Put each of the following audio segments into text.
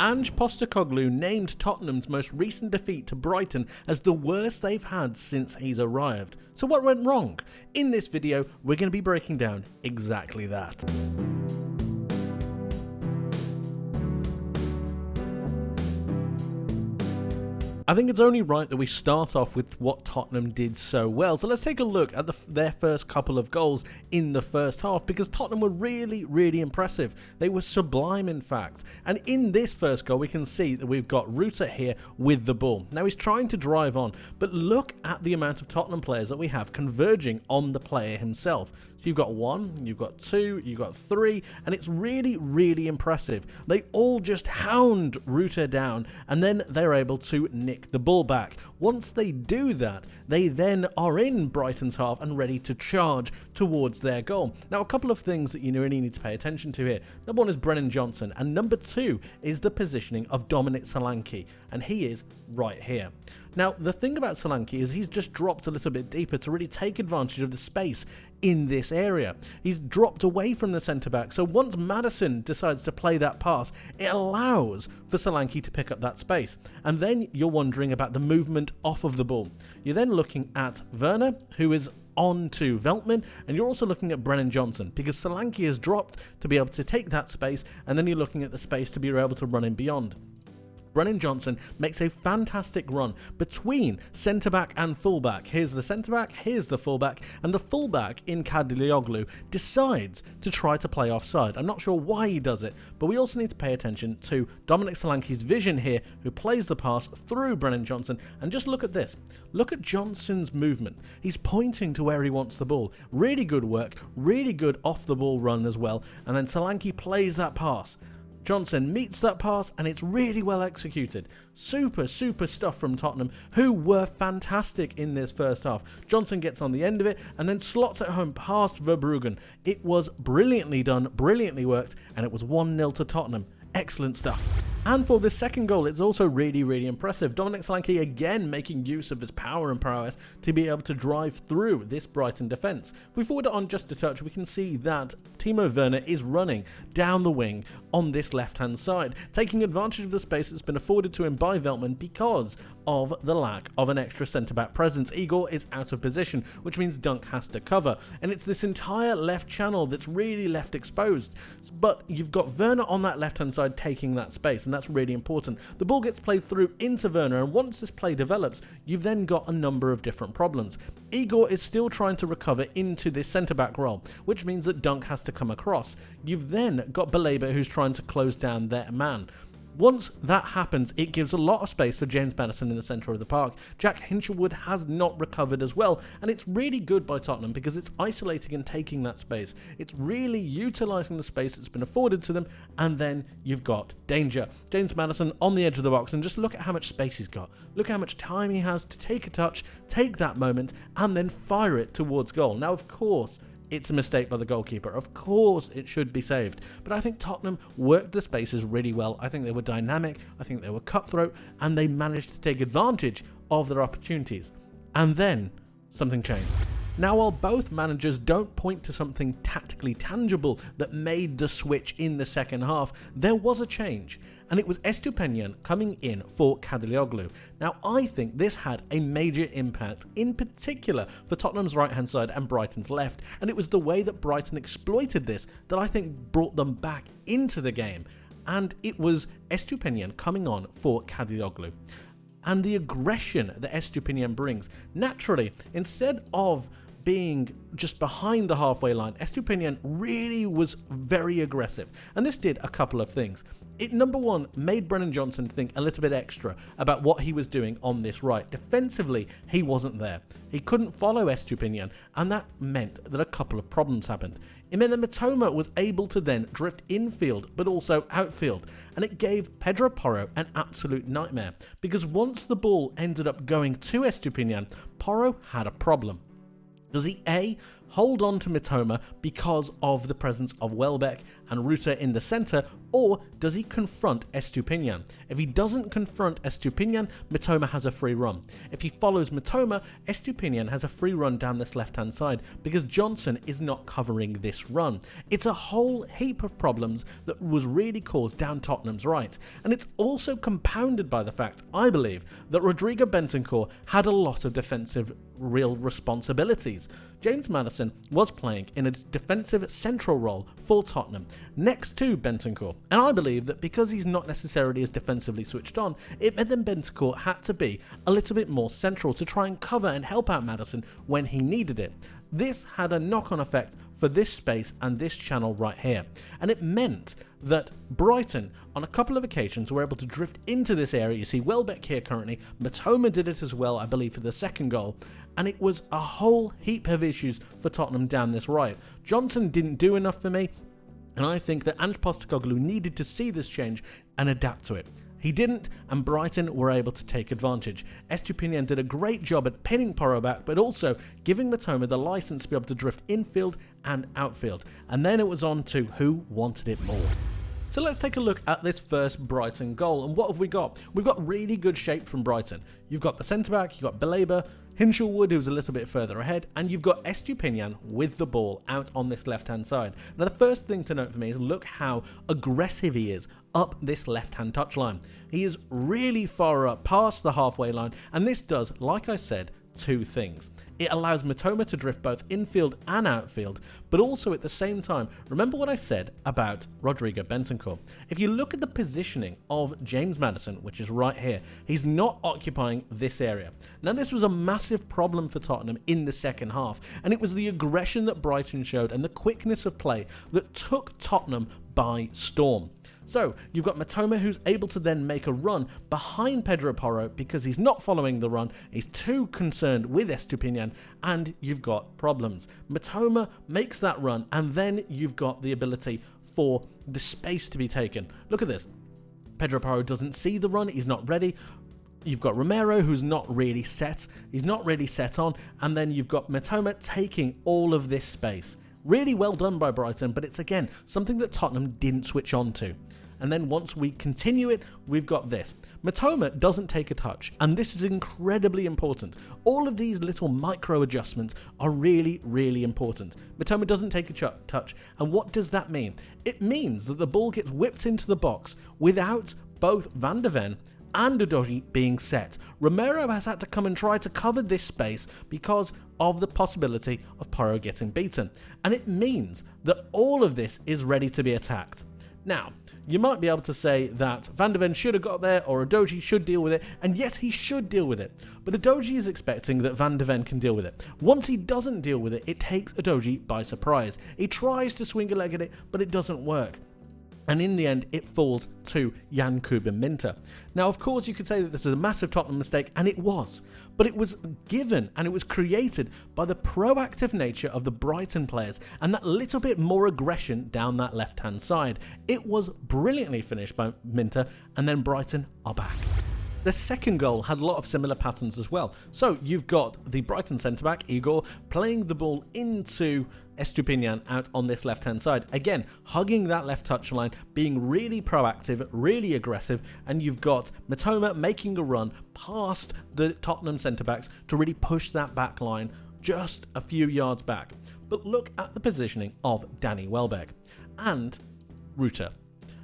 Ange Postecoglou named Tottenham's most recent defeat to Brighton as the worst they've had since he's arrived. So what went wrong? In this video, we're going to be breaking down exactly that. I think it's only right that we start off with what Tottenham did so well. So let's take a look at their first couple of goals in the first half, because Tottenham were really impressive. They were sublime, in fact. And in this first goal, we can see that we've got Ruta here with the ball. Now he's trying to drive on, but look at the amount of Tottenham players that we have converging on the player himself. So you've got 1, you've got 2, you've got 3, and it's really impressive. They all just hound Ruta down, and then they're able to nick the ball back. Once they do that, they then are in Brighton's half and ready to charge towards their goal. Now, a couple of things that you really need to pay attention to here. Number 1 is Brennan Johnson, and number 2 is the positioning of Dominic Solanke, and he is right here. Now, the thing about Solanke is he's just dropped a little bit deeper to really take advantage of the space in this area. He's dropped away from the centre-back, so once Maddison decides to play that pass, it allows for Solanke to pick up that space. And then you're wondering about the movement off of the ball. You're then looking at Werner, who is on to Veltman, and you're also looking at Brennan Johnson, because Solanke has dropped to be able to take that space, and then you're looking at the space to be able to run in beyond. Brennan Johnson makes a fantastic run between centre-back and full-back. Here's the centre-back, here's the full-back, and the full-back in Kadrioglu decides to try to play offside. I'm not sure why he does it, but we also need to pay attention to Dominic Solanke's vision here, who plays the pass through Brennan Johnson, and just look at this. Look at Johnson's movement. He's pointing to where he wants the ball. Really good work, really good off-the-ball run as well, and then Solanke plays that pass. Johnson meets that pass, and it's really well executed. Super stuff from Tottenham, who were fantastic in this first half. Johnson gets on the end of it and then slots it home past Verbruggen. It was brilliantly done, brilliantly worked, and it was 1-0 to Tottenham. Excellent stuff. And for this second goal, it's also really impressive. Dominic Solanke again making use of his power and prowess to be able to drive through this Brighton defence. If we forward it on just a touch, we can see that Timo Werner is running down the wing on this left-hand side, taking advantage of the space that's been afforded to him by Veltman because of the lack of an extra centre-back presence. Igor is out of position, which means Dunk has to cover, and it's this entire left channel that's really left exposed. But you've got Werner on that left-hand side taking that space, and that's really important. The ball gets played through into Werner, and once this play develops, you've then got a number of different problems. Igor is still trying to recover into this centre-back role, which means that Dunk has to come across. You've then got Baleba, who's trying to close down their man. Once that happens, it gives a lot of space for James Maddison in the centre of the park. Jack Hinchelwood has not recovered as well, and it's really good by Tottenham because it's isolating and taking that space. It's really utilising the space that's been afforded to them, and then you've got danger. James Maddison on the edge of the box, and just look at how much space he's got. Look how much time he has to take a touch, take that moment, and then fire it towards goal. Now, of course, it's a mistake by the goalkeeper. Of course it should be saved. But I think Tottenham worked the spaces really well. I think they were dynamic. I think they were cutthroat. And they managed to take advantage of their opportunities. And then something changed. Now, while both managers don't point to something tactically tangible that made the switch in the second half, there was a change. And it was Estupiñán coming in for Kadrioglu. Now, I think this had a major impact, in particular for Tottenham's right-hand side and Brighton's left, and it was the way that Brighton exploited this that I think brought them back into the game. And it was Estupiñán coming on for Kadrioglu. And the aggression that Estupiñán brings, naturally, instead of being just behind the halfway line, Estupiñán really was very aggressive. And this did a couple of things. It, number 1, made Brennan Johnson think a little bit extra about what he was doing on this right. Defensively, he wasn't there. He couldn't follow Estupiñán, and that meant that a couple of problems happened. It meant that Mitoma was able to then drift infield, but also outfield, and it gave Pedro Porro an absolute nightmare, because once the ball ended up going to Estupiñán, Porro had a problem. Does he A, hold on to Mitoma because of the presence of Welbeck and Ruta in the centre, or does he confront Estupiñán? If he doesn't confront Estupiñán, Mitoma has a free run. If he follows Mitoma, Estupiñán has a free run down this left-hand side because Johnson is not covering this run. It's a whole heap of problems that was really caused down Tottenham's right, and it's also compounded by the fact, I believe, that Rodrigo Bentancur had a lot of defensive real responsibilities. James Maddison was playing in a defensive central role for Tottenham next to Bentancur, and I believe that because he's not necessarily as defensively switched on, it meant that Bentancur had to be a little bit more central to try and cover and help out Maddison when he needed it. This had a knock-on effect for this space and this channel right here, and it meant that Brighton on a couple of occasions were able to drift into this area. You see Welbeck here currently, Mitoma did it as well, I believe, for the second goal, and it was a whole heap of issues for Tottenham down this right. Johnson didn't do enough for me, and I think that Ange Postecoglou needed to see this change and adapt to it. He didn't, and Brighton were able to take advantage. Estupiñán did a great job at pinning Porro back, but also giving Mitoma the license to be able to drift infield and outfield. And then it was on to who wanted it more. So let's take a look at this first Brighton goal, and what have we got? We've got really good shape from Brighton. You've got the centre-back, you've got Baleba, Hinshelwood, who's a little bit further ahead, and you've got Estupiñán with the ball out on this left-hand side. Now the first thing to note for me is look how aggressive he is up this left-hand touchline. He is really far up past the halfway line, and this does, like I said, two things. It allows Mitoma to drift both infield and outfield, but also at the same time, remember what I said about Rodrigo Bentancur. If you look at the positioning of James Maddison, which is right here, he's not occupying this area. Now this was a massive problem for Tottenham in the second half, and it was the aggression that Brighton showed and the quickness of play that took Tottenham by storm. So you've got Mitoma, who's able to then make a run behind Pedro Porro because he's not following the run, he's too concerned with Estupiñán, and you've got problems. Mitoma makes that run, and then you've got the ability for the space to be taken. Look at this. Pedro Porro doesn't see the run, he's not ready. You've got Romero, who's not really set, he's not really set on, and then you've got Mitoma taking all of this space. Really well done by Brighton, but it's again something that Tottenham didn't switch on to. And then once we continue it, we've got this. Mitoma doesn't take a touch, and this is incredibly important. All of these little micro adjustments are really, really important. Mitoma doesn't take a touch, and what does that mean? It means that the ball gets whipped into the box without both Van de Ven and Udogie being set. Romero has had to come and try to cover this space because of the possibility of Porro getting beaten. And it means that all of this is ready to be attacked. Now, you might be able to say that Van de Ven should have got there, or Udogie should deal with it, and yes, he should deal with it. But Udogie is expecting that Van de Ven can deal with it. Once he doesn't deal with it, it takes Udogie by surprise. He tries to swing a leg at it, but it doesn't work. And in the end, it falls to Jan Kuben Minter. Now, of course, you could say that this is a massive Tottenham mistake, and it was. But it was given and it was created by the proactive nature of the Brighton players and that little bit more aggression down that left-hand side. It was brilliantly finished by Minter, and then Brighton are back. The second goal had a lot of similar patterns as well. So you've got the Brighton centre-back, Igor, playing the ball into Estupiñán out on this left-hand side. Again, hugging that left touchline, being really proactive, really aggressive, and you've got Mitoma making a run past the Tottenham centre-backs to really push that back line just a few yards back. But look at the positioning of Danny Welbeck and Ruta.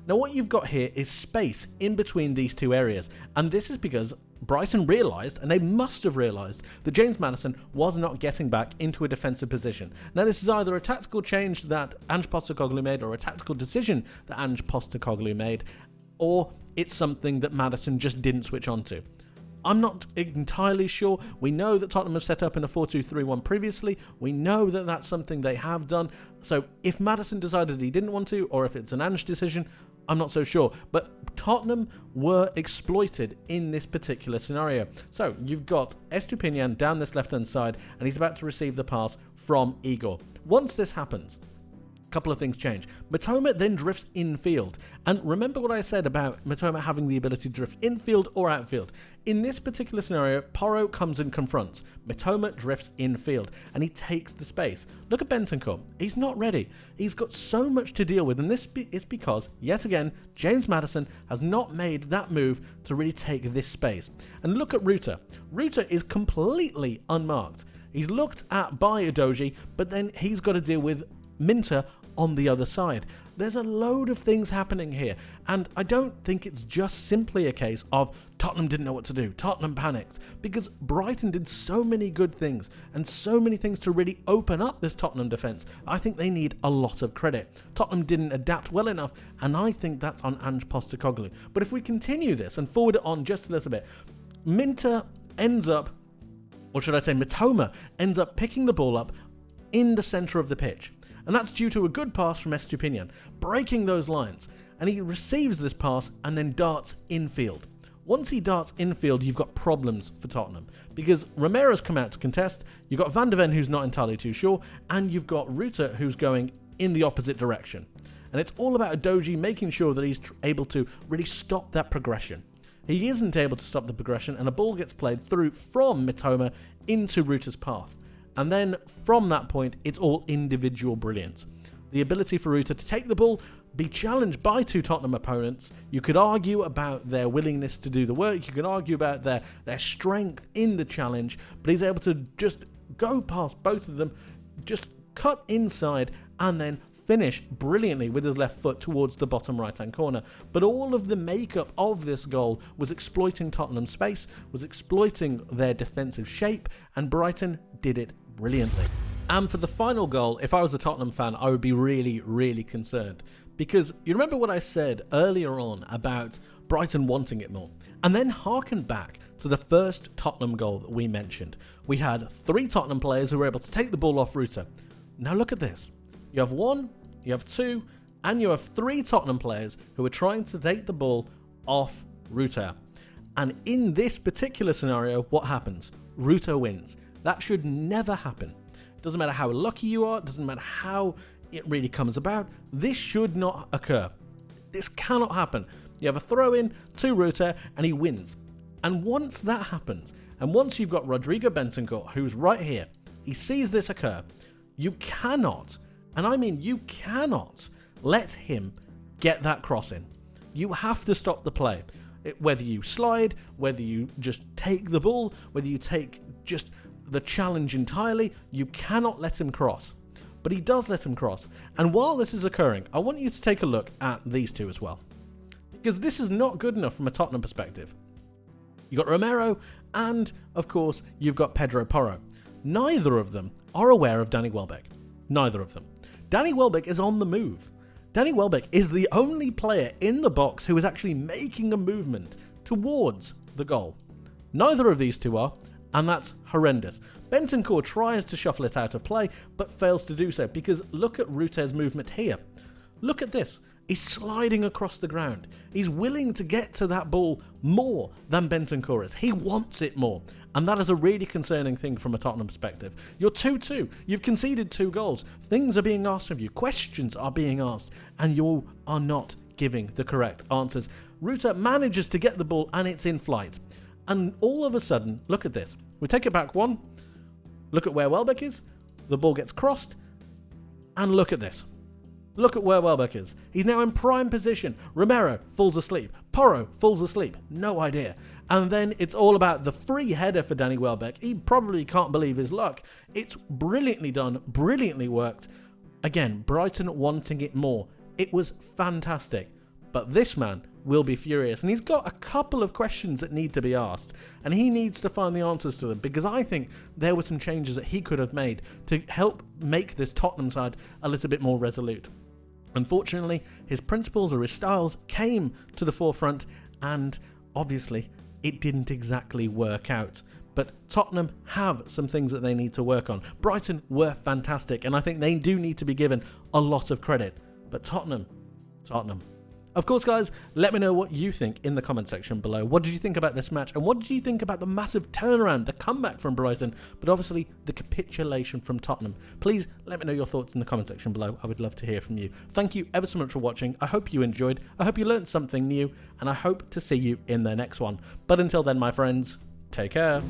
Now what you've got here is space in between these two areas, and this is because Brighton realised, and they must have realised, that James Maddison was not getting back into a defensive position. Now this is either a tactical change that Ange Postecoglou made, or a tactical decision that Ange Postecoglou made, or it's something that Maddison just didn't switch on to. I'm not entirely sure. We know that Tottenham have set up in a 4-2-3-1 previously. We know that that's something they have done. So if Maddison decided he didn't want to, or if it's an Ange decision, I'm not so sure. But Tottenham were exploited in this particular scenario. So you've got Estupiñán down this left-hand side, and he's about to receive the pass from Igor. Once this happens, couple of things change. Mitoma then drifts infield. And remember what I said about Mitoma having the ability to drift infield or outfield. In this particular scenario, Porro comes and confronts. Mitoma drifts infield and he takes the space. Look at Bentancur. He's not ready. He's got so much to deal with, and this is because, yet again, James Maddison has not made that move to really take this space. And look at Ruta. Ruta is completely unmarked. He's looked at by Udogie, but then he's got to deal with Minter on the other side. There's a load of things happening here, and I don't think it's just simply a case of Tottenham didn't know what to do, Tottenham panicked, because Brighton did so many good things and so many things to really open up this Tottenham defence. I think they need a lot of credit. Tottenham didn't adapt well enough, and I think that's on Ange Postecoglou. But if we continue this and forward it on just a little bit, Minter ends up, or should I say Mitoma ends up picking the ball up in the centre of the pitch. And that's due to a good pass from Estupinian, breaking those lines. And he receives this pass and then darts infield. Once he darts infield, you've got problems for Tottenham. Because Romero's come out to contest, you've got Van de Ven who's not entirely too sure, and you've got Ruta who's going in the opposite direction. And it's all about Udogie making sure that he's able to really stop that progression. He isn't able to stop the progression, and a ball gets played through from Mitoma into Ruta's path. And then from that point, it's all individual brilliance. The ability for Ruta to take the ball, be challenged by two Tottenham opponents. You could argue about their willingness to do the work. You could argue about their strength in the challenge. But he's able to just go past both of them, just cut inside, and then finish brilliantly with his left foot towards the bottom right-hand corner. But all of the makeup of this goal was exploiting Tottenham's space, was exploiting their defensive shape, and Brighton did it brilliantly. And for the final goal, if I was a Tottenham fan, I would be really, really concerned. Because you remember what I said earlier on about Brighton wanting it more. And then harken back to the first Tottenham goal that we mentioned. We had 3 Tottenham players who were able to take the ball off Ruta. Now look at this. You have 1, you have 2, and you have 3 Tottenham players who are trying to take the ball off Ruta. And in this particular scenario, what happens? Ruta wins. That should never happen. Doesn't matter how lucky you are, doesn't matter how it really comes about. This should not occur. This cannot happen. You have a throw in to Ruta and he wins. And once that happens, and once you've got Rodrigo Bentancur, who's right here, he sees this occur, you cannot, and I mean you cannot, let him get that cross in. You have to stop the play. Whether you slide, whether you just take the ball, whether you take just the challenge entirely, you cannot let him cross. But he does let him cross. And while this is occurring, I want you to take a look at these two as well. Because this is not good enough from a Tottenham perspective. You've got Romero, and of course, you've got Pedro Porro. Neither of them are aware of Danny Welbeck. Neither of them. Danny Welbeck is on the move. Danny Welbeck is the only player in the box who is actually making a movement towards the goal. Neither of these two are, and that's horrendous. Bentancur tries to shuffle it out of play, but fails to do so, because look at Ruta's movement here. Look at this. He's sliding across the ground. He's willing to get to that ball more than Bentancur is. He wants it more. And that is a really concerning thing from a Tottenham perspective. You're 2-2. You've conceded 2 goals. Things are being asked of you. Questions are being asked. And you are not giving the correct answers. Ruta manages to get the ball and it's in flight. And all of a sudden, look at this. We take it back 1. Look at where Welbeck is. The ball gets crossed. And look at this. Look at where Welbeck is. He's now in prime position. Romero falls asleep. Porro falls asleep. No idea. And then it's all about the free header for Danny Welbeck. He probably can't believe his luck. It's brilliantly done. Brilliantly worked. Again, Brighton wanting it more. It was fantastic. But this man will be furious. And he's got a couple of questions that need to be asked. And he needs to find the answers to them. Because I think there were some changes that he could have made to help make this Tottenham side a little bit more resolute. Unfortunately, his principles or his styles came to the forefront, and obviously it didn't exactly work out. But Tottenham have some things that they need to work on. Brighton were fantastic, and I think they do need to be given a lot of credit. But Tottenham, Of course, guys, let me know what you think in the comment section below. What did you think about this match? And what did you think about the massive turnaround, the comeback from Brighton, but obviously the capitulation from Tottenham? Please let me know your thoughts in the comment section below. I would love to hear from you. Thank you ever so much for watching. I hope you enjoyed. I hope you learned something new, and I hope to see you in the next one. But until then, my friends, take care.